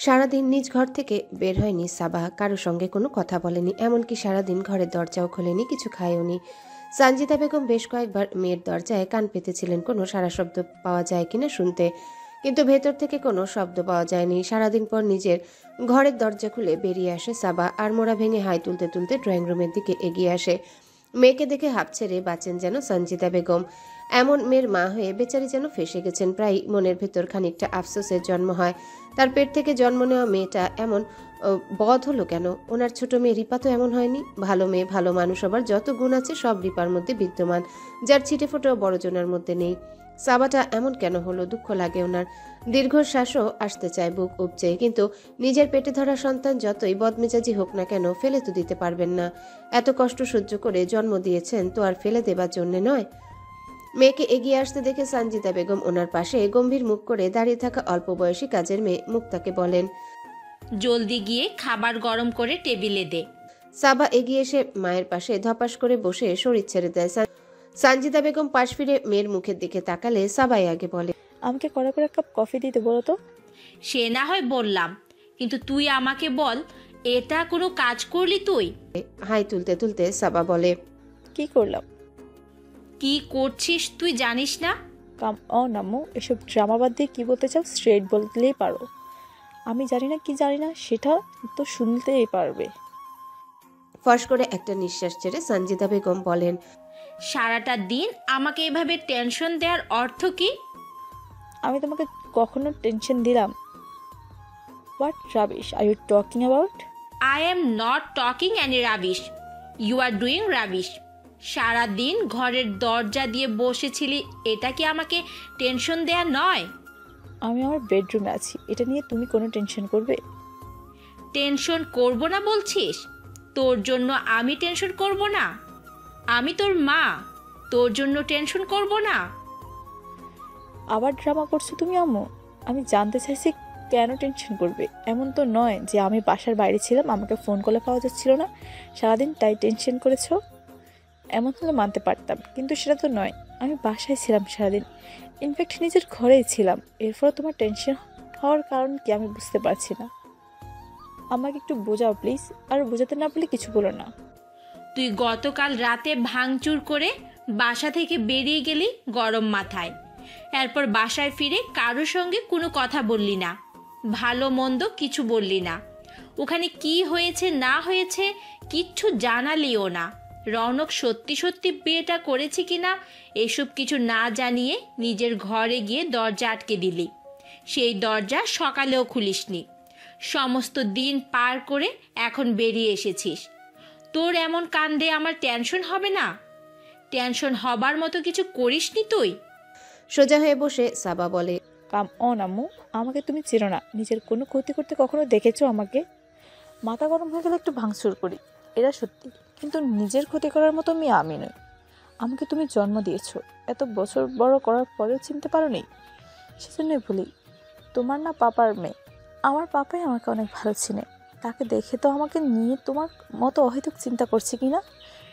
সারাদিন নিজ ঘর থেকে বের হয়নি সাবা, কারো সঙ্গে কোনো কথা বলেনি, এমনকি সারাদিন ঘরের দরজাও খোলেনি, কিছু খায়ওনি। সানজিদা বেগম বেশ কয়েকবার মেয়ের দরজায় কান পেতেছিলেন কোনো সারা শব্দ পাওয়া যায় কিনা শুনতে, কিন্তু ভেতর থেকে কোনো শব্দ পাওয়া যায়নি। সারাদিন পর নিজের ঘরের দরজা খুলে বেরিয়ে আসে সাবা, আর মোড়া ভেঙে হাই তুলতে তুলতে ড্রয়িং রুমের দিকে এগিয়ে আসে। মেয়েকে দেখে হাঁপ ছেড়ে বাঁচেন যেন সানজিদা বেগম। এমন মেয়ের মা হয়ে বেচারি যেন ফেঁসে গেছেন। প্রায় মনের ভেতর খানিকটা আফসোসের জন্ম হয়। তার পেট থেকে জন্ম নেওয়া মেয়েটা এমন বধ হলো কেন? ওনার ছোট মেয়ে রিপা তো এমন হয়নি। ভালো মেয়ে, ভালো মানুষ হবার যত গুণ আছে সব রিপার মধ্যে বিদ্যমান, যার ছিটে ফোটাও বড়জনের মধ্যে নেই। সাবাটা এমন কেন হলো? দুঃখ লাগে ওনার। দীর্ঘশ্বাসও আসতে চায় বুক উপচে, কিন্তু নিজের পেটে ধরা সন্তান যতই বদমেজাজি হোক না কেন ফেলে তো দিতে পারবেন না। এত কষ্ট সহ্য করে জন্ম দিয়েছেন তো আর ফেলে দেবার জন্যে নয়। মেয়েকে এগিয়ে আসতে দেখে সানজিদা বেগম ওনার পাশে গম্ভীর মুখ করে দাঁড়িয়ে থাকা অল্প বয়সী কাজের মেয়ে মুক্তাকে বলেন, জলদি গিয়ে খাবার গরম করে টেবিলে দে। সাবা এগিয়ে এসে মায়ের পাশে ধপাস করে বসে শরীর ছেড়ে দেয়। সানজিদা বেগম পাশ ফিরে মেয়ের মুখের দিকে তাকালে সাবাই আগে বলে, আমাকে কড়া করে এক কাপ কফি দিতে বলো তো। সে না হয় বললাম, কিন্তু তুই আমাকে বল, এটা কোনো কাজ করলি তুই? হাই তুলতে তুলতে সাবা বলে, কি করলাম? কি করছিস তুই জানিস না? কাম অন আম্মু, এসব ড্রামা বাদ দিয়ে কি বলতে চাও স্ট্রেট বলতেই পারো। আমি জানি না কি জানি না সেটা তো শুনতেই পারবে। ফস করে একটা নিঃশ্বাস ছেড়ে সানজিদা বেগম বলেন, সারাটা দিন আমাকে এভাবে টেনশন দেওয়ার অর্থ কি? আমি তোমাকে কখনো টেনশন দিলাম? What rubbish are you talking about? I am not talking any rubbish, you are doing rubbish. সারাদিন ঘরের দরজা দিয়ে বসেছিলি, এটা কি আমাকে টেনশন দেয়া নয়? আমি আমার বেডরুমে আছি, এটা নিয়ে তুমি কোনো টেনশন করবে? টেনশন করব না বলছিস? তোর জন্য আমি টেনশন করব না? আমি তোর মা, তোর জন্য টেনশন করব না? আবার ড্রামা করছো তুমি আম্মু। আমি জানতে চাইছি কেন টেনশন করবে? এমন তো নয় যে আমি বাসার বাইরে ছিলাম, আমাকে ফোন কলে পাওয়া যাচ্ছিল না সারাদিন, তাই টেনশন করেছো। এমন হলে মানতে পারতাম, কিন্তু সেটা তো নয়। আমি বাসায় ছিলাম সারাদিন, ইনফ্যাক্ট নিজের ঘরেই ছিলাম। এরপর তোমার টেনশন হওয়ার কারণ কি আমি বুঝতে পারছি না। আমাকে একটু বোঝাও প্লিজ। আর বোঝাতে না বলে কিছু বলো না। তুই গতকাল রাতে ভাঙচুর করে বাসা থেকে বেরিয়ে গেলি গরম মাথায়। এরপর বাসায় ফিরে কারোর সঙ্গে কোনো কথা বললি না, ভালো মন্দ কিছু বললি না। ওখানে কি হয়েছে না হয়েছে কিচ্ছু জানালিও না। রৌনক সত্যি সত্যি বিয়েটা করেছে কিনা এসব কিছু না জানিয়ে নিজের ঘরে গিয়ে দরজা আটকে দিলি। সেই দরজা সকালেও খুলিসনি। সমস্ত দিন পার করে এখন বেরিয়ে এসেছিস। তোর এমন কাণ্ডে আমার টেনশন হবে না? টেনশন হবার মতো কিছু করিসনি তুই? সোজা হয়ে বসে সাবা বলে, কাম অন আম্মু, আমাকে তুমি চেনো না। নিজের কোনো ক্ষতি করতে কখনো দেখেছো আমাকে? মাথা গরম হয়ে গেলে একটু ভাঙচুর করি, এটা সত্যি, কিন্তু নিজের ক্ষতি করার মতো আমি নই। আমাকে তুমি জন্ম দিয়েছো, এত বছর বড় করার পরেও চিনতে পারো নি। সেজন্যই বলি, তোমার না পাপার মেয়ে। আমার পাপাই আমাকে অনেক ভালো চিনে। তাকে দেখে তো আমাকে নিয়ে তোমার মতো অহেতুক চিন্তা করছে কি না।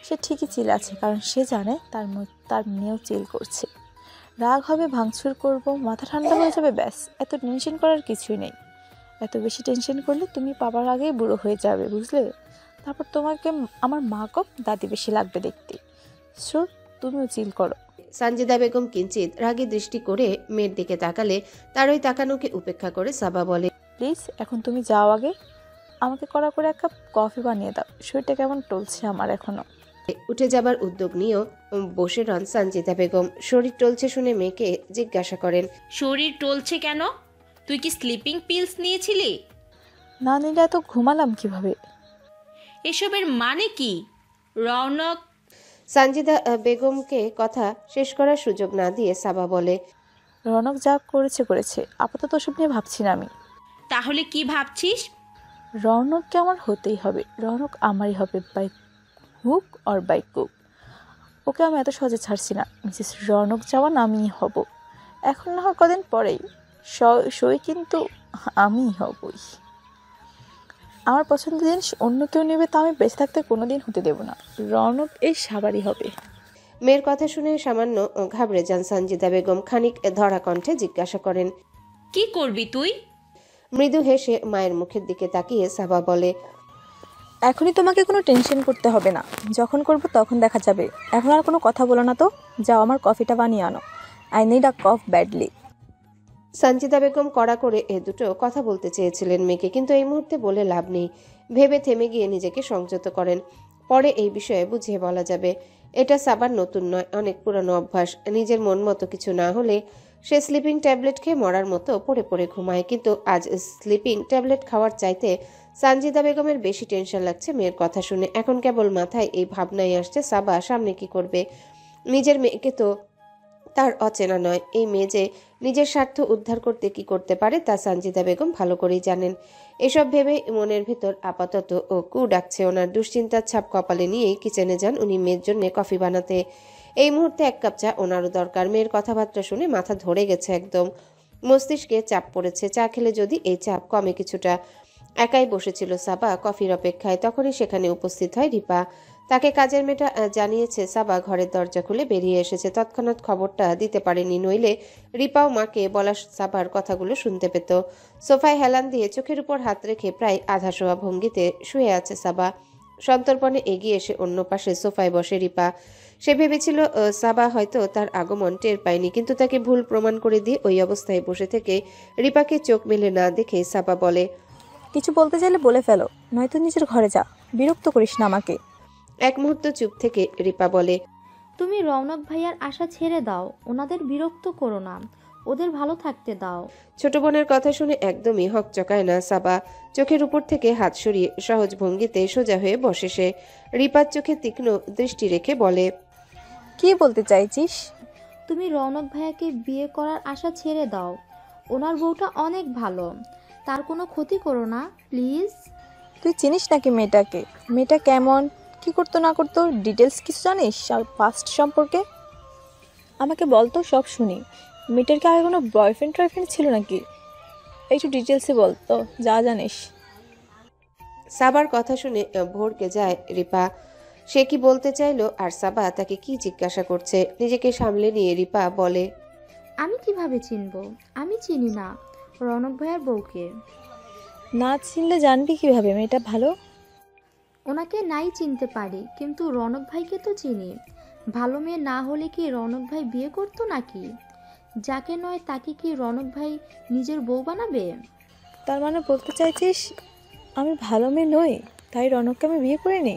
সে ঠিকই চিল আছে, কারণ সে জানে তার মেয়েও চিল করছে। রাগ হবে, ভাঙচুর করব, মাথা ঠান্ডা হয়ে যাবে, ব্যাস। এত টেনশন করার কিছুই নেই। এত বেশি টেনশন করলে তুমি পাপার আগেই বুড়ো হয়ে যাবে, বুঝলে? তারপর তোমাকে আমার মা কম দাদি বেশি লাগবে দেখতে। সো তুমিও চিল করো। সানজিদা বেগম কিঞ্চিত রাগী দৃষ্টি করে মেয়ের দিকে তাকালে তার ওই তাকানোকে উপেক্ষা করে সাবা বলে, প্লিজ এখন তুমি যাও আগে। আমাকে কড়া করে এক কাপ কফি বানিয়ে দাও, শরীরটা কেমন টলছে আমার এখনো। উঠে যাবার উদ্যোগ নিয়েও বসে রন সানজিদা বেগম। শরীর টলছে শুনে মেয়েকে জিজ্ঞাসা করেন, শরীর টলছে কেন? তুই কি স্লিপিং পিলস নিয়েছিলি? না নিলে এত ঘুমালাম কিভাবে? এসবের মানে কি? রৌনক। সানজিদা বেগমকে কথা শেষ করার সুযোগ না দিয়ে সাবা বলে, রনক যা করেছে, আপাতত ওসব নিয়ে ভাবছি না আমি। তাহলে কি ভাবছিস? রনককে আমার হতেই হবে। রনক আমারই হবে, বাই হুক অর বাই কুক। ওকে আমি এত সহজে ছাড়ছি না। মিসেস রনক যাওয়ান আমিই হব। এখন না হয় কদিন পরেই সই, কিন্তু আমিই হবই। আমার পছন্দের জিনিস অন্য কেউ নেবে, তা আমি বেঁচে থাকতে কোনোদিন হতে দেব না। রনক এই সাবারই হবে। মেয়ের কথা শুনে সামান্য ঘাবড়ে যান সানজিদা বেগম। খানিক ধরা কণ্ঠে জিজ্ঞাসা করেন, কি করবি তুই? মৃদু হেসে মায়ের মুখের দিকে তাকিয়ে সাবা বলে, এখনই তোমাকে কোনো টেনশন করতে হবে না, যখন করব তখন দেখা যাবে। এখন আর কোনো কথা বলো না তো, যাও আমার কফিটা বানিয়ে আনো। I need a cough badly. Sanjita Begum কড়া করে দুটো কথা বলতে চেয়েছিলেন মেয়েকে, কিন্তু এই মুহূর্তে বলে লাভ নেই। ভেবে থেমে গিয়ে নিজেকে সংযত করেন। পরে এই বিষয়ে বুঝিয়ে বলা যাবে। এটা সাবার নতুন নয়, অনেক পুরনো অভ্যাস। নিজের মন মতো কিছু না হলে সে স্লিপিং ট্যাবলেট খেয়ে মরার মতো পড়ে পড়ে ঘুমায়, কিন্তু আজ স্লিপিং ট্যাবলেট খাওয়ার চাইতে সঞ্জিতা বেগমের বেশি টেনশন লাগছে মেয়ের কথা শুনে। এখন কেবল মাথায় এই ভাবনাই আসছে, সাবা সামনে কি করবে। নিজের মেয়েকে তো তার অচেনা নয়। এই মেয়ে যে নিজের স্বার্থ উদ্ধার করতে কি করতে পারে তা সঞ্জিতা বেগম ভালো করেই জানেন। এসব ভেবেই মনের ভিতর আপাতত কু ডাকছে ওনার। দুশ্চিন্তার ছাপ কপালে নিয়েই কিচেনে যান উনি মেয়ের জন্য কফি বানাতে। এই মুহূর্তে এক কাপ চা ওনারও দরকার। মেয়ের কথাবার্তা শুনে মাথা ধরে গেছে একদম, মস্তিষ্কে চাপ পড়েছে। চা খেলে যদি এই চাপ কমে কিছুটা। একাই বসেছিল সাবা কফির অপেক্ষায়, তখনই সেখানে উপস্থিত হয় রিপা। তাকে কাজের মেয়েটা জানিয়েছে সাবা ঘরের দরজা খুলে বেরিয়ে এসেছে। তৎক্ষণাৎ খবরটা দিতে পারেনি, নইলে রিপাও মাকে বলা সাবার কথাগুলো শুনতে পেত। সোফায় হেলান দিয়ে চোখের উপর হাত রেখে প্রায় আধা শোয়া ভঙ্গিতে শুয়ে আছে সাবা। সন্তর্পণে এগিয়ে এসে অন্য পাশে সোফায় বসে রিপা। সে ভেবেছিল সাবা হয়তো তার আগমন টের পায়নি, কিন্তু তাকে ভুল প্রমাণ করে দিয়ে ওই অবস্থায় বসে থেকে রিপাকে চোখ মেলে না দেখে সাবা বলে, কিছু বলতে চাইলে বলে ফেলো, নয়তো নিজের ঘরে যা, বিরক্ত করিস না আমাকে। এক মুহূর্ত চুপ থেকে রিপা বলে, তুমি রৌনক ভাইয়ার আশা ছেড়ে দাও, ওনাদের বিরক্ত করো না, ওদের ভালো থাকতে দাও। ছোট বোনের কথা শুনে একদমই হকচকায় না সাবা। চোখের উপর থেকে হাত সরিয়ে সহজ ভঙ্গিতে সোজা হয়ে বসে সে। রিপার চোখে তীক্ষ্ণ দৃষ্টি রেখে বলে, কি বলতে চাইছিস? তুমি রৌনক ভাইয়াকে বিয়ে করার আশা ছেড়ে দাও, ওনার বউটা অনেক ভালো, তার কোনো ক্ষতি করো না প্লিজ। তুই চিনিস নাকি মেয়েটাকে? মেয়েটা কেমন, কি করতো না করতো, ডিটেলস কিছু জানিস পাস্ট সম্পর্কে? আমাকে বলতো, সব শুনি। মেয়েটার কি আগে কোনো বয়ফ্রেন্ড টয়ফ্রেন্ড ছিল নাকি? একটু ডিটেলসে বলতো যা জানিস। সাবার কথা শুনে ভড়কে যায় রিপা। সে কি বলতে চাইলো আর সাবা তাকে কি জিজ্ঞাসা করছে। নিজেকে সামলে নিয়ে রিপা বলে, আমি কিভাবে চিনবো? আমি চিনি না রৌনক ভাইয়ার বউকে। না চিনলে জানবি কিভাবে মেয়েটা ভালো? ওনাকে নাই চিনতে পারি, কিন্তু রৌনক ভাইকে তো চিনি। ভালো মেয়ে না হলে কি রৌনক ভাই বিয়ে করতো নাকি? যাকে নয় তাকে কি রৌনক ভাই নিজের বউ বানাবে? তার মানে বলতে চাইছিস আমি ভালো মেয়ে নই, তাই রনককে আমি বিয়ে করিনি?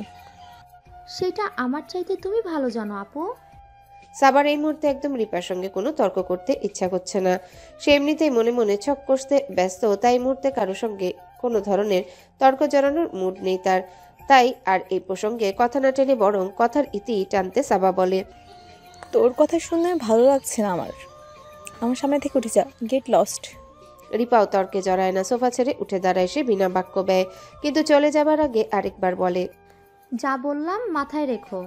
সেটা আমার চাইতে তুমি ভালো জানো আপু। সাবার এই মুহূর্তে একদম রিপার সঙ্গে কোনো তর্ক করতে ইচ্ছা করছে না। সে এমনিতেই মনে মনে ছক কষতে ব্যস্ত, তাই মুহূর্তে কারো সঙ্গে কোনো ধরনের তর্ক জড়ানোর মুড নেই তার। তাই আর এই প্রসঙ্গে কথা না টেনে বরং কথার ইতি টানতে সাবা বলে, তোর কথা শুনে ভালো লাগছে না আমার। আমার সামনে থেকে উঠে যা, গেট লস্ট। রিপাও তর্কে জড়ায় না, সোফা ছেড়ে উঠে দাঁড়ায় সে বিনা বাক্য ব্যয়, কিন্তু চলে যাবার আগে আরেকবার বলে, যা বললাম মাথায় রেখো।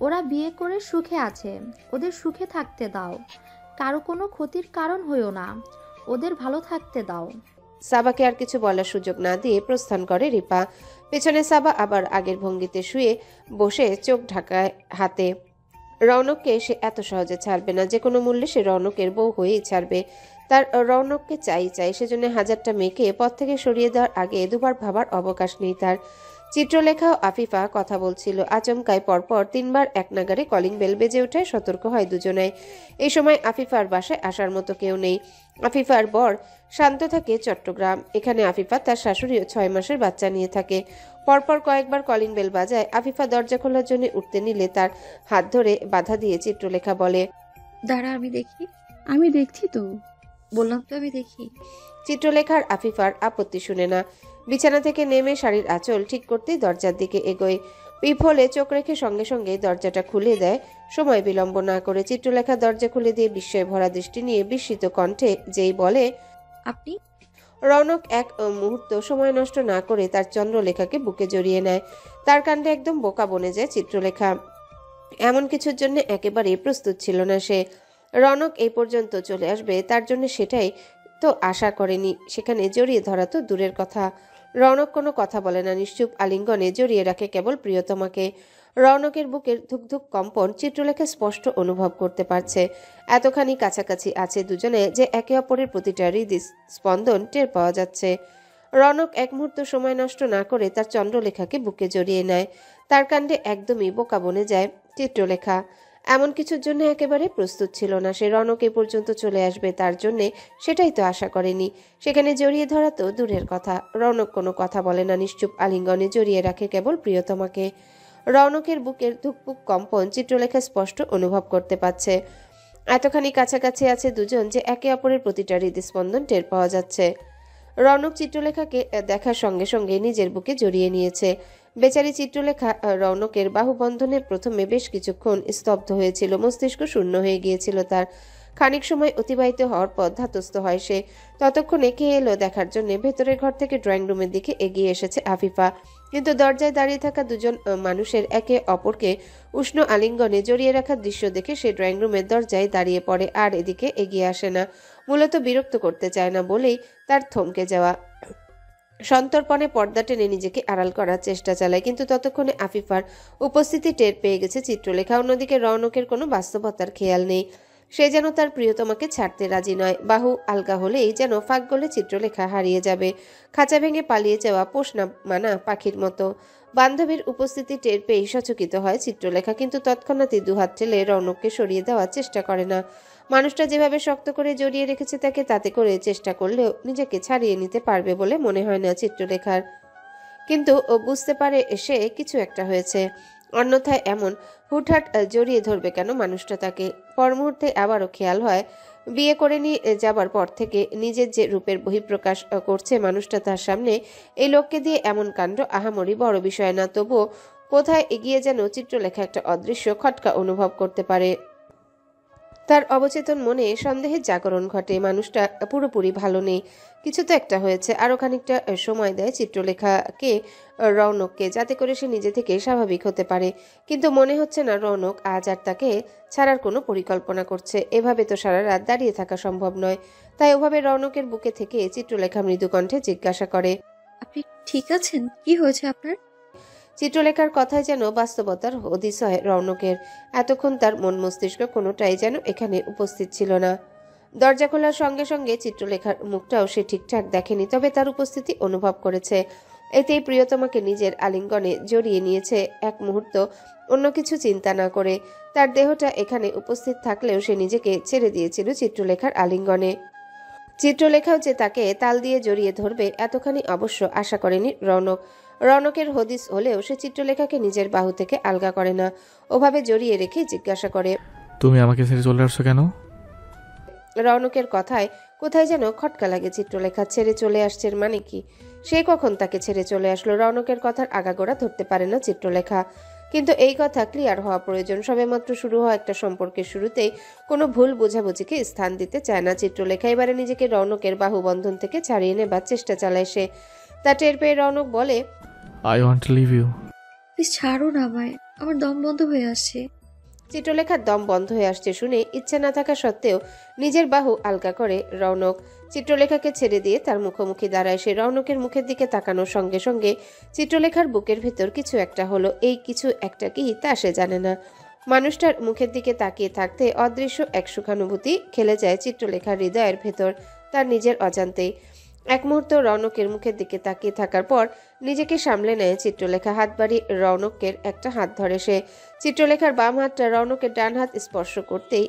ওরা বিয়ে করে সুখে আছে, ওদের সুখে থাকতে দাও। কারো কোনো ক্ষতির কারণ হইও না, ওদের ভালো থাকতে দাও। সাবাকে আর কিছু বলার সুযোগ না দিয়ে প্রস্থান করে রিপা। পেছনে সাবা আবার আগের ভঙ্গিতে শুয়ে বসে চোখ ঢাকায় হাতে। রৌনককে সে এত সহজে ছাড়বে না, যে কোনো মূল্যে সে রৌনকের বউ হয়েই ছাড়বে। তার রৌনককে চাই, সেজন্য হাজারটা মেয়েকে পথ থেকে সরিয়ে দেওয়ার আগে দুবার ভাবার অবকাশ নেই তার। চিত্রলেখা ও আফিফা কথা বলছিল। আচমকায় পরপর 3 বার এক নাগারে কলিং বেল বেজে ওঠে। সতর্ক হয় দুজনাই। এই সময় আফিফার বাসায় আসার মতো কেউ নেই। আফিফার বর শান্ত থাকে চট্টগ্রাম। এখানে আফিফা তার শাশুড়িও 6 মাসের বাচ্চা নিয়ে থাকে। পরপর কয়েকবার কলিং বেল বাজায়। আফিফা দরজা খোলার জন্য উঠতে নিলে তার হাত ধরে বাধা দিয়ে চিত্রলেখা বলে, দাঁড়া আমি দেখি। আমি দেখছি তো, বললাম তো আমি দেখি। চিত্রলেখার আফিফার আপত্তি শুনে না। বিছানা থেকে নেমে শাড়ির আঁচল ঠিক করতেই দরজার দিকে এগোয়। পিপ হলে চোখ রেখে সঙ্গে সঙ্গে দরজাটা খুলে দেয়। সময় বিলম্ব না করে চিত্রলেখা দরজা খুলে দিয়ে বিস্ময় ভরা দৃষ্টি নিয়ে বিস্মিত কণ্ঠে যেই বলে, আপনি? রৌনক এক মুহূর্ত সময় নষ্ট না করে তার চন্দ্রলেখাকে বুকে জড়িয়ে নেয়। তার কাণ্ডে একদম বোকা বনে যায় চিত্রলেখা। এমন কিছুর জন্য একেবারেই প্রস্তুত ছিল না সে। রৌনক এই পর্যন্ত চলে আসবে তার জন্য সেটাই তো আশা করেনি। সেখানে জড়িয়ে ধরা তো দূরের কথা, রৌনক কোনো কথা বলে না, নিশ্চুপ আলিঙ্গনে জড়িয়ে রাখে কেবল প্রিয়তমাকে। রৌনকের বুকের ধুকধুক কম্পন চিত্রলেখা স্পষ্ট অনুভব করতে পারছে। এতখানি কাছাকাছি আছে দুজনে যে একে অপরের প্রতিটা স্পন্দন টের পাওয়া যাচ্ছে। রৌনক এক মুহূর্ত সময় নষ্ট না করে তার চন্দ্রলেখাকে বুকে জড়িয়ে নেয়। তার কাণ্ডে একদমই বোকা বনে যায় চিত্রলেখা। এমন কিছুর জন্য একেবারে প্রস্তুত ছিল না সে। রৌনক এ পর্যন্ত চলে আসবে তার জন্যে সেটাই তো আশা করেনি। সেখানে জড়িয়ে ধরা তো দূরের কথা। রৌনক কোনো কথা বলে না, নিশ্চুপ আলিঙ্গনে জড়িয়ে রাখে কেবল প্রিয়তমাকে। রৌনকের বুকের ধুকপুক কম্পন চিত্রলেখা স্পষ্ট অনুভব করতে পারছে। এতখানি কাছাকাছি আছে দুজন যে একে অপরের প্রতিটা হৃদস্পন্দন টের পাওয়া যাচ্ছে। রৌনক চিত্রলেখাকে দেখার সঙ্গে সঙ্গে নিজের বুকে জড়িয়ে নিয়েছে। বেচারি চিত্রলেখা রৌনকের বাহুবন্ধনে প্রথমে বেশ কিছুক্ষণ স্তব্ধ হয়েছিল, মস্তিষ্ক শূন্য হয়ে গিয়েছিল তার। খানিক সময় অতিবাহিত হওয়ার পর ধাতস্থ হয় সে। ততক্ষণে কে এলো দেখার জন্য ভেতরের ঘর থেকে ড্রয়িং রুমের দিকে এগিয়ে এসেছে আফিফা। কিন্তু দরজায় দাঁড়িয়ে থাকা দুজন মানুষের একে অপরকে উষ্ণ আলিঙ্গনে জড়িয়ে রাখার দৃশ্য দেখে সে ড্রয়িং রুমের দরজায় দাঁড়িয়ে পড়ে, আর এদিকে এগিয়ে আসে না। মূলত বিরক্ত করতে চায় না বলেই তার থমকে যাওয়া। সন্তর্পণে পর্দা টেনে নিজেকে আড়াল করার চেষ্টা চালায়, কিন্তু ততক্ষণে আফিফার উপস্থিতি টের পেয়ে গেছে চিত্রলেখা। অন্যদিকে রৌনকের কোনো বাস্তবতার খেয়াল নেই। সে যেন তার প্রিয়তমাকে ছাড়তে রাজি নয়। বাহু আলগা হলেই যেন ফাঁক গলে চিত্রলেখা হারিয়ে যাবে, খাঁচা ভেঙে পালিয়ে যাওয়া পোষ না মানা পাখির মতো। বান্ধবীর উপস্থিতি টের পেয়ে সচকিত হয় চিত্রলেখা, কিন্তু তৎক্ষণাৎই দুহাত ঠেলে রৌনককে সরিয়ে দেওয়ার চেষ্টা করে না। মানুষটা যেভাবে শক্ত করে জড়িয়ে রেখেছে তাকে, তাতে করে চেষ্টা করলেও নিজেকে ছাড়িয়ে নিতে পারবে বলে মনে হয় না চিত্রলেখার। কিন্তু ও বুঝতে পারে সে কিছু একটা হয়েছে, অন্যথায় এমন হুটহাট জড়িয়ে ধরবে কেন মানুষটা তাকে। পর মুহূর্তে আবারও খেয়াল হয় বিয়ে করে নিয়ে যাবার পর থেকে নিজের যে রূপের বহিঃপ্রকাশ করছে মানুষটা তার সামনে, এই লোককে দিয়ে এমন কাণ্ড আহামরি বড় বিষয় না। তবুও কোথায় এগিয়ে যেন চিত্রলেখা একটা অদৃশ্য খটকা অনুভব করতে পারে। তার অবচেতন মনে সন্দেহের জাগরণ ঘটে। মানুষটা পুরোপুরি ভালো নেই, কিছু তো একটা হয়েছে। আরও খানিকটা সময় দেয় চিত্রলেখাকে রৌনককে, যাতে করে সে নিজে থেকে স্বাভাবিক হতে পারে। কিন্তু মনে হচ্ছে না রৌনক আজ আর তাকে ছাড়ার কোনো পরিকল্পনা করছে। এভাবে তো সারা রাত দাঁড়িয়ে থাকা সম্ভব নয়। তাই ওভাবে রৌনকের বুকে থেকে চিত্রলেখা মৃদু কণ্ঠে জিজ্ঞাসা করে, আপনি ঠিক আছেন? কি হয়েছে আপনার? চিত্রলেখার কথায় যেন বাস্তবতার হদিস হয় রৌনকের। এতক্ষণ তার মন মস্তিষ্ক কোনোটাই যেন এখানে উপস্থিত ছিল না। দরজা খোলার সঙ্গে সঙ্গে চিত্রলেখার মুখটাও সে ঠিকঠাক দেখেনি, তবে তার উপস্থিতি অনুভব করেছে। এতেই প্রিয়তমাকে নিজের আলিঙ্গনে জড়িয়ে নিয়েছে এক মুহূর্ত, অন্য কিছু চিন্তা না করে। তার দেহটা এখানে উপস্থিত থাকলেও সে নিজেকে ছেড়ে দিয়েছিল চিত্রলেখার আলিঙ্গনে। চিত্রলেখাও যে তাকে তাল দিয়ে জড়িয়ে ধরবে এতখানি অবশ্য আশা করেনি রৌনক। রৌনকের হদিস হলেও সে চিত্রলেখাকে নিজের বাহু থেকে আলগা করে না, ওভাবে জড়িয়ে রেখে জিজ্ঞাসা করে, তুমি আমাকে ছেড়ে চলে আসছো কেন? রৌনকের কথায় কোথায় যেন খটকা লাগে চিত্রলেখা। ছেড়ে চলে আসছে মানে কি? সে কখন তাকে ছেড়ে চলে আসলো? রৌনকের কথার আগাগোড়া ধরতে পারে না চিত্রলেখা। কিন্তু এই কথা ক্লিয়ার হওয়া প্রয়োজন। সবেমাত্র শুরু হওয়া একটা সম্পর্কের শুরুতেই কোনো ভুল বোঝাবুঝিকে স্থান দিতে চায় না চিত্রলেখা। এবারে নিজেকে রৌনকের বাহুবন্ধন থেকে ছাড়িয়ে নেবার চেষ্টা চালায় সে। তা টের পেয়ে রৌনক বলে, I want to leave you. Please ছাড়ুন আমায়, আমার দম বন্ধ হয়ে আসছে। চিত্রলেখার দম বন্ধ হয়ে আসছে শুনে ইচ্ছে না থাকা সত্ত্বেও নিজের বাহু আলগা করে রৌনক চিত্রলেখাকে ছেড়ে দিয়ে তার মুখোমুখি দাঁড়ায় সে। রৌনকের মুখের দিকে তাকানোর সঙ্গে সঙ্গে চিত্রলেখার বুকের ভেতর কিছু একটা হলো। এই কিছু একটা কি তা সে জানে না। মানুষটার মুখের দিকে তাকিয়ে থাকতে অদৃশ্য এক সুখানুভূতি খেলে যায় চিত্রলেখার হৃদয়ের ভেতর তার নিজের অজান্তেই। এক মুহূর্ত রৌনকের মুখের দিকে তাকিয়ে থাকার পর নিজেকে সামলে নেয় চিত্রলেখা। হাত বাড়ি রৌনকের একটা হাত ধরে সে। চিত্রলেখার বাম হাতটা রৌনকের ডান হাত স্পর্শ করতেই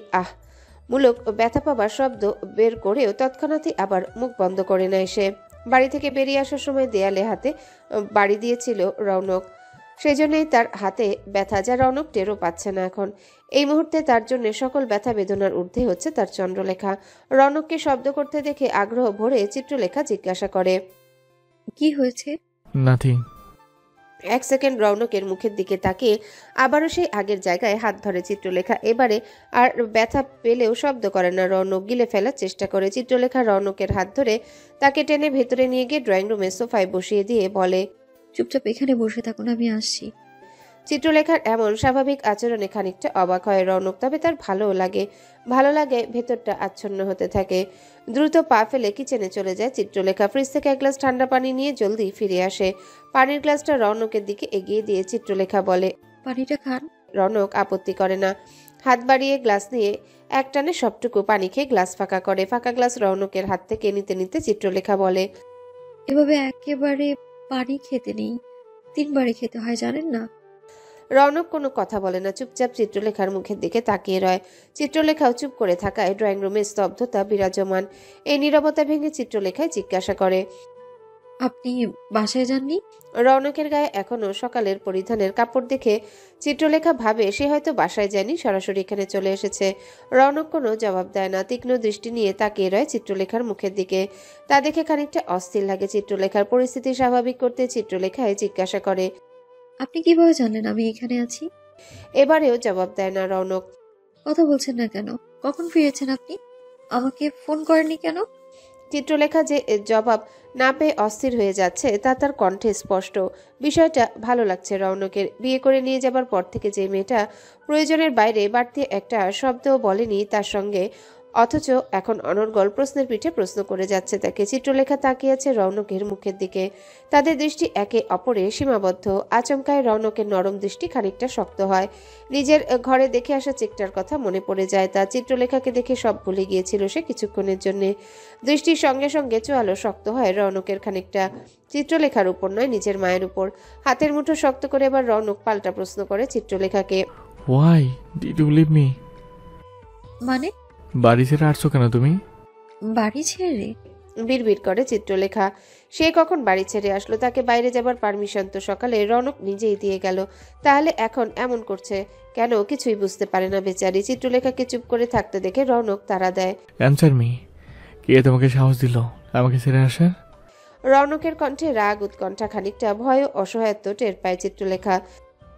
মূলক ব্যথা পাবার শব্দ বের করেও তৎক্ষণাৎই আবার মুখ বন্ধ করে নেয় সে। বাড়ি থেকে বেরিয়ে আসার সময় দেয়ালে হাতে বাড়ি দিয়েছিল রৌনক, সেজন্যই তার হাতে ব্যথা, যা রৌনক টেরও পাচ্ছে না এখন। এই মুহূর্তে তার জন্য সকল ব্যথা বেদনার ঊর্ধ্বে হচ্ছে তার চন্দ্রলেখা। রৌনককে শব্দ করতে দেখে আগ্রহ ভরে চিত্রলেখা জিজ্ঞাসা করে, কি হয়েছে? নাথিং। এক সেকেন্ড রৌনকের মুখের দিকে তাকিয়ে আবারও সেই আগের জায়গায় হাত ধরে চিত্রলেখা। এবারে আর ব্যথা পেলেও শব্দ করে না রৌনক, গিলে ফেলার চেষ্টা করে। চিত্রলেখা রৌনকের হাত ধরে তাকে টেনে ভেতরে নিয়ে গিয়ে ড্রয়িং রুমের সোফায় বসিয়ে দিয়ে বলে, চুপচাপ এখানে বসে থাকুন, আমি আসছি। চিত্রলেখার এমন স্বাভাবিক আচরণে খানিকটা অবাক হয় রৌনক, তবে তার ভালো লাগে ভেতরটা আচ্ছন্ন হতে থাকে। দ্রুত পা ফেলে কিচেনে চলে যায় চিত্রলেখা। ফ্রিজ থেকে এক গ্লাস ঠান্ডা পানি নিয়ে জলদি ফিরে আসে। পানির গ্লাসটা রৌনকের দিকে এগিয়ে দিয়ে চিত্রলেখা বলে। পানিটা খান। রৌনক আপত্তি করে না। হাত বাড়িয়ে গ্লাস নিয়ে একটানে সবটুকু পানি খেয়ে গ্লাস ফাঁকা করে। ফাঁকা গ্লাস রৌনকের হাত থেকে নিতে নিতে চিত্রলেখা বলে, এভাবে একেবারে পানি খেতে নেই, 3 বারে খেতে হয় জানেন না। রৌনক কোনো কথা বলে না, চুপচাপ চিত্রলেখার মুখের দিকে তাকিয়ে রয়। চিত্রলেখাও চুপ করে থাকায় ড্রয়িং রুমে স্তব্ধতা বিরাজমান। এই নীরবতা ভেঙে চিত্রলেখায় জিজ্ঞাসা করে, আপনি বাসায় যাননি? রৌনকের গায়ে এখনো সকালের পরিধানের কাপড় দেখে চিত্রলেখা ভাবে সে হয়তো বাসায় যায়নি, সরাসরি এখানে চলে এসেছে। রৌনক কোনো জবাব দেয় না, তীক্ষ্ণ দৃষ্টি নিয়ে তাকিয়ে রয় চিত্রলেখার মুখের দিকে। তা দেখে খানিকটা অস্থির লাগে চিত্রলেখার। পরিস্থিতি স্বাভাবিক করতে চিত্রলেখায় জিজ্ঞাসা করে, আপনি কিভাবে জানলেন আমি এখানে আছি? এবারেও জবাব দেয় না রৌনক। কথা বলছেন না কেন? কখন ফিরেছেন আপনি? আমাকে ফোন করেননি কেন? চিত্রলেখা যে জবাব না পেয়ে অস্থির হয়ে যাচ্ছে তা তার কণ্ঠে স্পষ্ট। বিষয়টা ভালো লাগছে রৌনকের। বিয়ে করে নিয়ে যাবার পর থেকে যে মেয়েটা প্রয়োজনের বাইরে বাড়তি একটা শব্দও বলেনি তার সঙ্গে, অথচ এখন অনর্গল প্রশ্নের পিঠে প্রশ্ন করে যাচ্ছে তাকে। চিত্রলেখা তাকিয়ে আছে রৌনকের মুখের দিকে। তাদের দৃষ্টি একে অপরে সীমাবদ্ধ। আচমকায় রৌনকের নরম দৃষ্টি খানিকটা শক্ত হয়। নিজের ঘরে দেখে আসা চেকটার কথা মনে পড়ে যায় তার। চিত্রলেখাকে দেখে সব ভুলে গিয়েছিল সে কিছুক্ষণের জন্য। দৃষ্টির সঙ্গে সঙ্গে চোয়ালো শক্ত হয় রৌনকের খানিকটা। চিত্রলেখার উপর নয়, নিজের মায়ের উপর। হাতের মুঠো শক্ত করে এবার রৌনক পাল্টা প্রশ্ন করে চিত্রলেখাকে, why did you leave me? মানে? বাড়ি ছেড়ে আসছো কেন তুমি? বাড়ি ছেড়ে? বিড়বিড় করে চিত্রলেখা। সে কখন বাড়ি ছেড়ে আসলো? তাকে বাইরে যাবার পারমিশন তো সকালে রৌনক নিজেই দিয়ে গেল। তাহলে এখন এমন করছে কেন? কিছুই বুঝতে পারে না বেচারি। চিত্রলেখাকে চুপ করে থাকতে দেখে রৌনক তাড়া দেয়, অ্যান্সার মি। কে তোমাকে সাহস দিল আমাকে ছেড়ে আসার? রৌনকের কণ্ঠে রাগ, উৎকণ্ঠা, খানিকটা ভয় ও অসহায়ত্ব টের পায় চিত্রলেখা।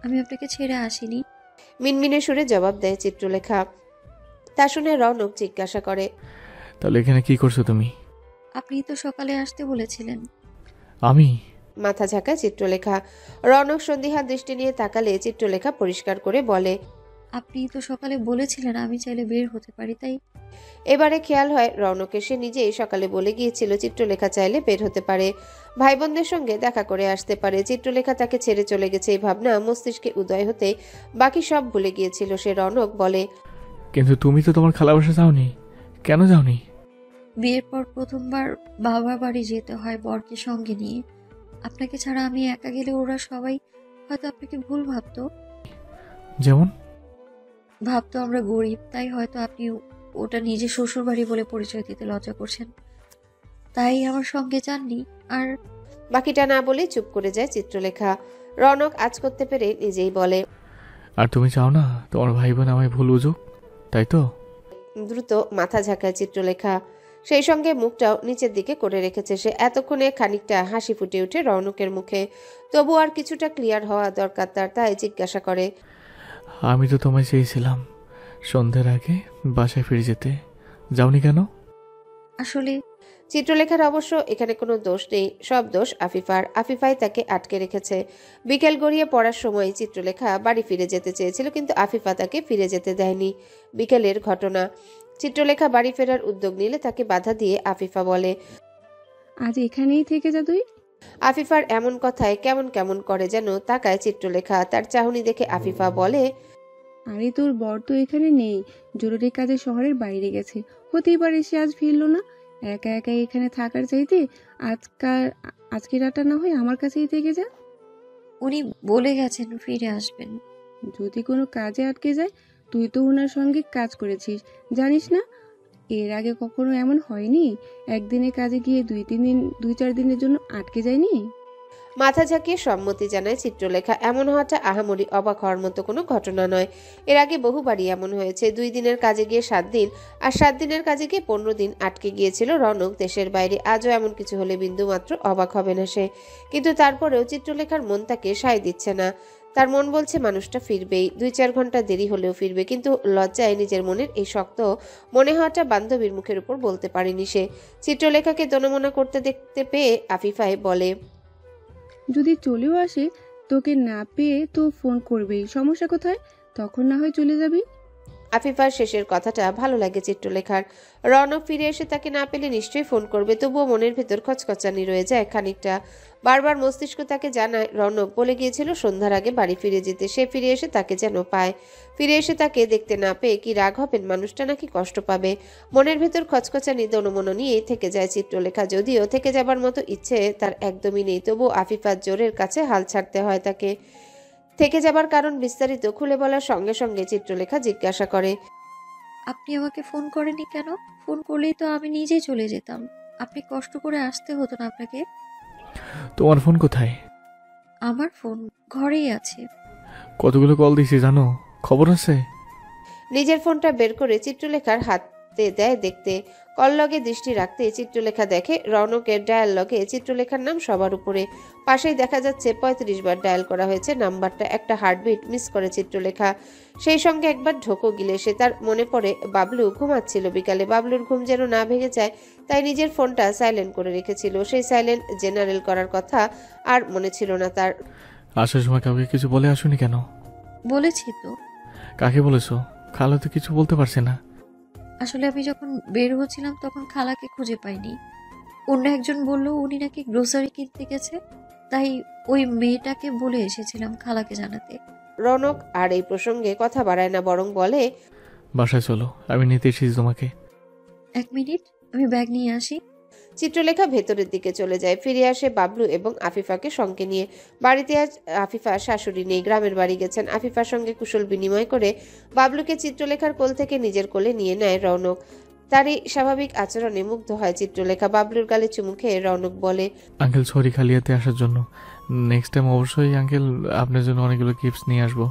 আমি আপনাকে ছেড়ে আসিনি। মিনমিনে সুরে জবাব দেয় চিত্রলেখা। তা শুনে রৌনক জিজ্ঞাসা করে, তাহলে এখানে কি করছো তুমি? আপনি তো সকালে আসতে বলেছিলেন। আমি? মাথা ঝাঁকায় চিত্রলেখা। রৌনক সন্দিহান দৃষ্টি নিয়ে তাকালে চিত্রলেখা পরিষ্কার করে বলে, আপনি তো সকালে বলেছিলেন আমি চাইলে বের হতে পারি, তাই। এবারে খেয়াল হয় রৌনকের। সে নিজেই সকালে বলে গিয়েছিল চিত্রলেখা চাইলে বের হতে পারে, ভাই বোনদের সঙ্গে দেখা করে আসতে পারে। চিত্রলেখা তাকে ছেড়ে চলে গেছে এই ভাবনা মস্তিষ্কে উদয় হতে বাকি সব ভুলে গিয়েছিল সে। রৌনক বলে, কিন্তু তুমি তো তোমার খালা বাসা যাওনি, কেন যাওনি? বিয়ের পর প্রথমবার বাবার বাড়ি যেতে হয় বরকে সঙ্গে নিয়ে। আপনাকে ছাড়া আমি একা গেলে ওরা সবাই হয়তো আপনাকে ভুল ভাবতো। যেমন? ভাবতো আমরা গরিব, তাই হয়তো আপনি ওটা নিজের শ্বশুর বাড়ি বলে পরিচয় দিতে লজ্জা করছেন, তাই আমার সঙ্গে যাননি। আর বাকিটা না বলে চুপ করে যায় চিত্রলেখা। রৌনক আজ করতে পেরে নিজেই বলে, আর তুমি চাও না তোমার ভাই বোন আমায় ভুল বুঝুক, তাই তো? দ্রুত মাথা ঝাঁকায় চিত্রলেখা। সেই সঙ্গে মুখটাও নিচের দিকে করে রেখেছে সে। এতক্ষণে খানিকটা হাসি ফুটে ওঠে রৌনকের মুখে। তবু আর কিছুটা ক্লিয়ার হওয়া দরকার তার, তাই জিজ্ঞাসা করে, আমি তো তোমায় চেয়েছিলাম সন্ধ্যের আগে বাসায় ফিরে যেতে, যাওনি কেন? আসলে চিত্রলেখার অবশ্য এখানে কোনো দোষ নেই, সব দোষ আফিফার। আফিফাই তাকে আটকে রেখেছে। বিকেল গড়িয়ে পড়ার সময় চিত্রলেখা বাড়ি ফিরে যেতে চেয়েছিল, কিন্তু আফিফা তাকে ফিরে যেতে দেয়নি। বিকেলের ঘটনা। চিত্রলেখা বাড়ি ফেরার উদ্যোগ নিলে তাকে বাধা দিয়ে আফিফা বলে, আজ এখানেই থেকে যা তুই। আফিফার এমন কথায় কেমন কেমন করে যেন তাকায় চিত্রলেখা। তার চাহনি দেখে আফিফা বলে, আরে তোর বর তো এখানে নেই, জরুরি কাজে শহরের বাইরে গেছে, হতেই পারে সে আজ ফিরলো না। একা একা এখানে থাকার চাইতে আজকে রাতটা না হয় আমার কাছেই থেকে যা। উনি বলে গেছেন ফিরে আসবেন। যদি কোনো কাজে আটকে যায়, তুই তো ওনার সঙ্গে কাজ করেছিস, জানিস না? এর আগে কখনো এমন হয়নি একদিনের কাজে গিয়ে 2-4 দিনের জন্য আটকে যায়নি? মাথা ঝাঁকিয়ে সম্মতি জানায় চিত্রলেখা। এমন হওয়াটা আহামরি অবাক হওয়ার মতো কোনো ঘটনা নয়। এর আগে বহুবারই এমন হয়েছে। 2 দিনের কাজে গিয়ে 7 দিন, আর 7 দিনের কাজে গিয়ে 15 দিন আটকে গিয়েছিল রৌনক দেশের বাইরে। আজও এমন কিছু হলে বিন্দুমাত্র অবাক হবে না সে। কিন্তু তারপরেও চিত্রলেখার মন তাকে সায় দিচ্ছে না। তার মন বলছে মানুষটা ফিরবেই, 2-4 ঘন্টা দেরি হলেও ফিরবে। কিন্তু লজ্জায় নিজের মনের এই শক্ত মনে হওয়াটা বান্ধবীর মুখের উপর বলতে পারেনি সে। চিত্রলেখাকে দনমনা করতে দেখতে পেয়ে আফিফাই বলে, যদি চলেও আসে, তোকে না পেয়ে তো ফোন করবেই, সমস্যা কোথায়? তখন না হয় চলে যাবি। আফিফার শেষের কথাটা ভালো লাগে চিত্রলেখার। রৌনক ফিরে এসে তাকে না পেলে নিশ্চয়ই ফোন করবে, তবুও মনের ভেতর খচখচানি রয়ে যায় খানিকটা। বারবার মস্তিষ্ক তাকে জানায় রৌনক বলে গিয়েছিল সন্ধ্যার আগে বাড়ি ফিরে যেতে। সে ফিরে এসে তাকে যেন পায়। ফিরে এসে তাকে দেখতে না পেয়ে কি রাগ হবেন মানুষটা, নাকি কষ্ট পাবে? মনের ভেতর খচখচানি দনমনো নিয়েই থেকে যায় চিত্রলেখা। যদিও থেকে যাবার মতো ইচ্ছে তার একদমই নেই, তবু আফিফার জোরের কাছে হাল ছাড়তে হয় তাকে। থেকে যাবার কারণ বিস্তারিত খুলে বলার সঙ্গে সঙ্গে চিত্রলেখা জিজ্ঞাসা করে, আপনি আমাকে ফোন করেনি কেন? ফোন করলেই তো আমি নিজেই চলে যেতাম। আপনি কষ্ট করে আসতে হতো না আপনাকে। তোমার ফোন কোথায়? আমার ফোন ঘরেই আছে। কতগুলো কল দিয়েছি জানো? খবর আছে? নিজের ফোনটা বের করে চিত্রলেখার হাতে দেয় দেখতে। কল লগে দৃষ্টি রাখতে চিত্রলেখা দেখে রৌনকের ডায়াল লগে চিত্রলেখার নাম সবার উপরে। পাশেই দেখা যাচ্ছে 35 বার ডায়াল করা হয়েছে নাম্বারটা। একটা হার্টবিট মিস করে চিত্রলেখা। সেই সঙ্গে একবার ঢোকো গিলে সে। তার মনে পড়ে বাবলু ঘুমাচ্ছিল বিকালে। বাবলুর ঘুম যেন না ভেঙে যায়, তাই নিজের ফোনটা সাইলেন্ট করে রেখেছিল। সেই সাইলেন্ট জেনারেল করার কথা আর মনে ছিল না তার। আসার সময় কাউকে কিছু বলে আসুনি কেন? বলেছি তো। কাকে বলেছো? খালা তো কিছু বলতে পারছে না। আসলে আমি যখন বের হচ্ছিলাম তখন খালাকে খুঁজে পাইনি। অন্য একজন বলল উনি নাকি গ্রোসারি কিনতে গেছে, তাই ওই মেয়েটাকে বলে এসেছিলাম খালাকে জানাতে। রৌনক আর এই প্রসঙ্গে কথা বাড়ায় না, বরং বলে, বাসায় চলো, আমি নিতে এসেছি তোমাকে। 1 মিনিট, আমি ব্যাগ নিয়ে আসি। চিত্রলেখা ভেতরের দিকে চলে যায়। ফিরে আসে বাবলু এবং আফিফাকে সঙ্গে নিয়ে। বাড়িতে আজ আফিফার শাশুড়ি নেই, গ্রামের বাড়ি গেছেন। আফিফার সঙ্গে কুশল বিনিময় করে বাবলুকে চিত্রলেখার কোল থেকে নিজের কোলে নিয়ে নেয় রৌনক। তারই স্বাভাবিক আচরণে মুগ্ধ হয় চিত্রলেখা। বাবলুর গালে চুমু খেয়ে রৌনক বলে, আঙ্কেল সরি খালিয়াতে আসার জন্য। নেক্সট টাইম অবশ্যই আঙ্কেল আপনার জন্য অনেকগুলো গিফটস নিয়ে আসবো।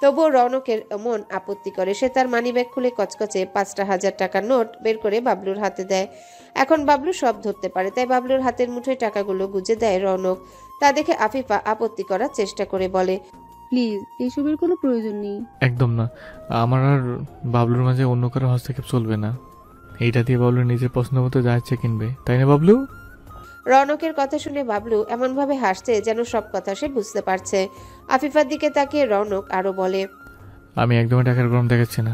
তবুও রৌনকের মন আপত্তি করে। সে তার মানিব্যাগ খুলে কচকচে 5,000 টাকার নোট বের করে বাবলুর হাতে দেয়। এখন বাবলু সব ধরতে পারে, তাই বাবলুর হাতের মুঠোয় টাকাগুলো গুজে দেয় রৌনক। তা দেখে আফিফা আপত্তি করার চেষ্টা করে বলে, প্লিজ এসবের কোনো প্রয়োজন নেই। একদম না, আমার আর বাবলুর মাঝে অন্য কারো হস্তক্ষেপ চলবে না। এইটা দিয়ে বাবলু নিজের পছন্দ মতো যা ইচ্ছে কিনবে, তাই না বাবলু? রৌনকের কথা শুনে বাবলু এমনভাবে হাসছে যেন সব কথা সে বুঝতে পারছে। আফিফার দিকে তাকিয়ে রৌনক আরো বলে, আমি একদমই টাকার গরম দেখাচ্ছি না,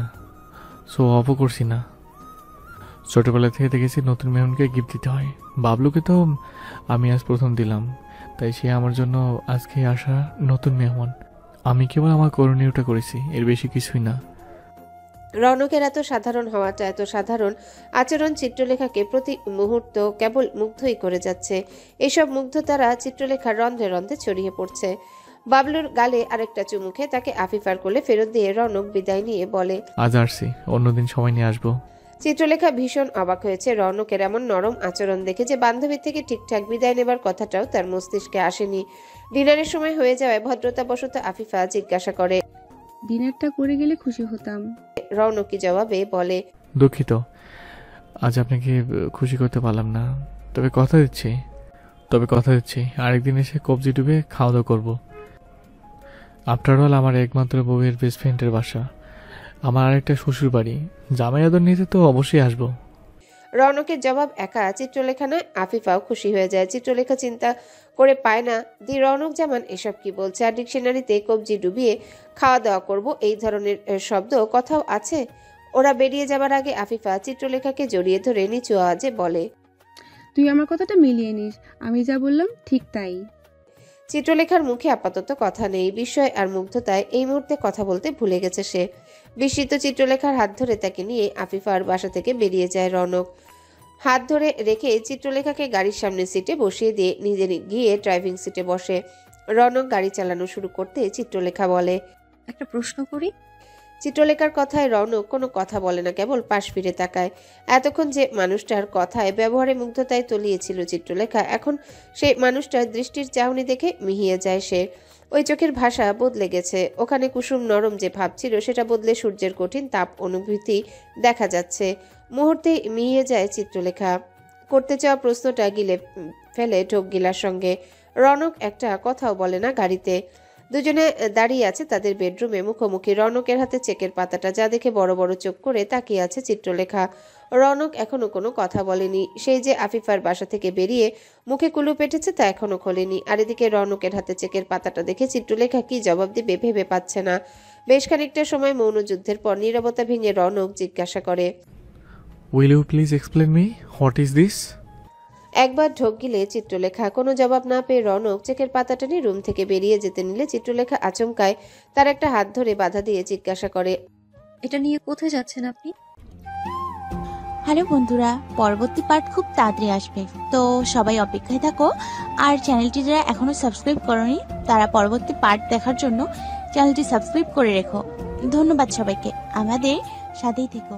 সো অফও করছি না। ছোটবেলা থেকে দেখেছি নতুন মেহমানকে গিফট দিতে হয়। বাবলুকে তো আমি আজ প্রথম দিলাম, তাই সে আমার জন্য আজকে আসা নতুন মেহমান। আমি কেবল আমার করণীয়টা করেছি, এর বেশি কিছুই না। রৌনকের এত সাধারণ হওয়াটা, এত সাধারণ আচরণ চিত্রলেখাকে প্রতি মুহূর্ত কেবল মুগ্ধই করে যাচ্ছে। এসব মুগ্ধতারা চিত্রলেখার রন্ধ্রে রন্ধ্রে ছড়িয়ে পড়ছে। বাবলুর গালে আরেকটা চুমু খেয়ে তাকে আফিফার কোলে ফেরত দিয়ে রৌনক বিদায় নিয়ে বলে, আজ আসছি, অন্যদিন সময় নিয়ে আসবো। চিত্রলেখা ভীষণ অবাক হয়েছে রৌনকের এমন নরম আচরণ দেখে, যে বান্ধবীর থেকে ঠিকঠাক বিদায় নেবার কথাটাও তার মস্তিষ্কে আসেনি। ডিনারের সময় হয়ে যাওয়ায় ভদ্রতাবশত আফিফা জিজ্ঞাসা করে, ডিনারটা করে গেলে খুশি হতাম। রৌনকি জবাবে বলে, দুঃখিত, আজ আপনাকে খুশি করতে পারলাম না, তবে কথা দিচ্ছি আরেকদিন এসে কবজি ডুবে খাওয়া দাওয়া করবো। আফটার অল আমার একমাত্র বউয়ের বেস্ট ফ্রেন্ডের বাসা, আমার আরেকটা শ্বশুর বাড়ি, জামাই আদর নিতে তো অবশ্যই আসবো। রৌনকের জবাব একা চিত্রলেখা নয়, আফিফাও খুশি হয়ে যায়। চিত্রলেখা চিন্তা করে পায় না দি রৌনক জামান এসব কি বলছে। আর ডিকশনারিতে কবজি ডুবিয়ে খাওয়া দাওয়া করব এই ধরনের শব্দ কথাও আছে। ওরা বেরিয়ে যাবার আগে আফিফা চিত্রলেখাকে জড়িয়ে ধরে নিচু আওয়াজে বলে, তুই আমার কথাটা মিলিয়ে নিস, আমি যা বললাম ঠিক তাই। চিত্রলেখার মুখে আপাতত কথা নেই। বিস্ময় আর মুগ্ধতায় এই মুহূর্তে কথা বলতে ভুলে গেছে সে। বিস্মিত চিত্রলেখার হাত ধরে তাকে নিয়ে আফিফার বাসা থেকে বেরিয়ে যায় রৌনক। হাত ধরে রেখে চিত্রলেখাকে গাড়ির সামনে সিটে বসিয়ে দিয়ে নিজে গিয়ে ড্রাইভিং সিটে বসে। রৌনক গাড়ি চালানো শুরু করতে চিত্রলেখা বলে, একটা প্রশ্ন করি। চিত্রলেখার কথায় রৌনক কোনো কথা বলে না, কেবল পাশ ফিরে তাকায়। এতক্ষণ যে মানুষটার কথায় ব্যবহারে মুগ্ধতায় তলিয়েছিল চিত্রলেখা, এখন সেই মানুষটার দৃষ্টির চাহনি দেখে মিহিয়ে যায় সে। ওই চোখের ভাষা বদলে গেছে। ওখানে কুসুম নরম যে ভাব ছিল সেটা বদলে সূর্যের কঠিন তাপ অনুভূতি দেখা যাচ্ছে। মুহূর্তেই মিহিয়ে যায় চিত্রলেখা। করতে চাওয়া প্রশ্নটা গিলে ফেলে ঢোক গিলার সঙ্গে। রৌনক একটা কথাও বলে না গাড়িতে। দুজনে দাঁড়িয়ে আছে তাদের বেডরুমে মুখোমুখি। রৌনকের হাতে চেকের পাতাটা, যা দেখে বড় বড় চোখ করে তাকিয়ে আছে চিত্রলেখা। রৌনক এখনো কোনো কথা বলেনি। সেই যে আফিফার বাসা থেকে বেরিয়ে মুখে কুলু পেটেছে তা এখনো খোলেনি। আর এদিকে রৌনকের হাতে চেকের পাতাটা দেখে চিত্রলেখা কি জবাব দিবে ভেবে পাচ্ছে না। বেশ খানিকটা সময় মৌন যুদ্ধের পর নীরবতা ভেঙে রৌনক জিজ্ঞাসা করে, will you please explain me what is this? একবার ঢোক গিলে চিত্রলেখা। কোনো জবাব না পেয়ে রৌনক চেকের পাতাটা নিয়ে রুম থেকে বেরিয়ে যেতে নিলে চিত্রলেখা আচমকায় তার একটা হাত ধরে বাধা দিয়ে জিজ্ঞাসা করে, এটা নিয়ে কোথায় যাচ্ছেন আপনি? হ্যালো বন্ধুরা, পরবর্তী পার্ট খুব তাড়াতাড়ি আসবে, তো সবাই অপেক্ষায় থাকো। আর চ্যানেলটি যারা এখনো সাবস্ক্রাইব করনি তারা পরবর্তী পার্ট দেখার জন্য চ্যানেলটি সাবস্ক্রাইব করে রেখো। ধন্যবাদ সবাইকে, আমাদের সাথেই থেকো।